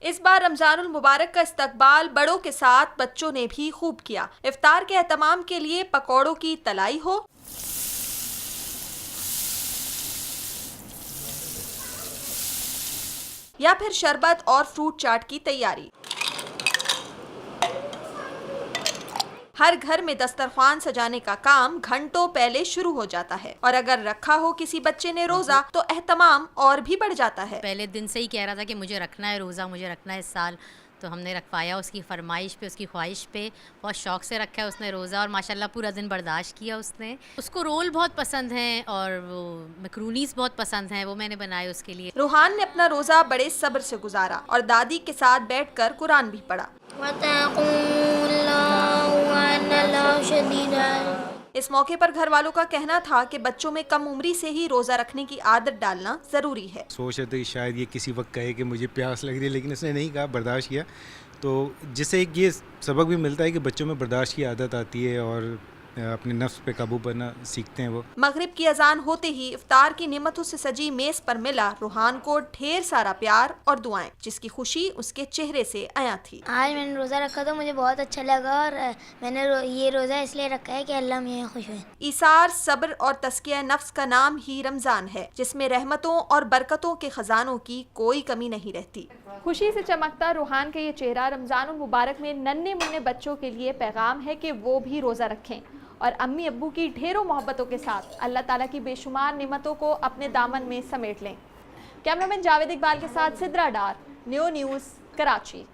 इस बार रमजानुल मुबारक का इस्तकबाल बड़ों के साथ बच्चों ने भी खूब किया। इफ्तार के एहतमाम के लिए पकौड़ों की तलाई हो या फिर शरबत और फ्रूट चाट की तैयारी, हर घर में दस्तरखान सजाने का काम घंटों पहले शुरू हो जाता है और अगर रखा हो किसी बच्चे ने रोजा तो एहतमाम और भी बढ़ जाता है। पहले दिन से ही कह रहा था कि मुझे रखना है रोज़ा, मुझे रखना है इस साल, तो हमने रखवाया उसकी फरमाइश पे, उसकी ख्वाहिश पे। बहुत शौक़ से रखा है उसने रोज़ा और माशाल्लाह पूरा दिन बर्दाश्त किया उसने। उसको रोल बहुत पसंद हैं और वो मकरूनीस बहुत पसंद हैं, वो मैंने बनाए उसके लिए। रूहान ने अपना रोजा बड़े सब्र से गुजारा और दादी के साथ बैठकर कुरान भी पढ़ा। इस मौके पर घर वालों का कहना था कि बच्चों में कम उम्री से ही रोजा रखने की आदत डालना जरूरी है। सोच रहे थे कि शायद ये किसी वक्त कहे कि मुझे प्यास लग रही है, लेकिन इसने नहीं कहा, बर्दाश्त किया। तो जिससे एक ये सबक भी मिलता है कि बच्चों में बर्दाश्त की आदत आती है और अपने नफ्स पे काबू करना सीखते हैं वो। मगरिब की अजान होते ही इफ्तार की नेमतों से सजी मेज पर मिला रूहान को ढेर सारा प्यार और दुआएं, जिसकी खुशी उसके चेहरे से आया थी। आज मैंने रोज़ा रखा तो मुझे बहुत अच्छा लगा और मैंने ये रोज़ा इसलिए रखा है कि अल्लाह मुझे खुश हुए। ईसार, सब्र और तस्किया नफ्स का नाम ही रमजान है, जिसमें रहमतों और बरकतों के खजानों की कोई कमी नहीं रहती। खुशी से चमकता रूहान का ये चेहरा रमजानुल मुबारक में नन्हे मुन्ने बच्चों के लिए पैगाम है कि वो भी रोजा रखें और अम्मी अब्बू की ढेरों मोहब्बतों के साथ अल्लाह ताला की बेशुमार नेमतों को अपने दामन में समेट लें। कैमरामैन जावेद इकबाल के साथ सिद्रा डार, न्यू न्यूज़, कराची।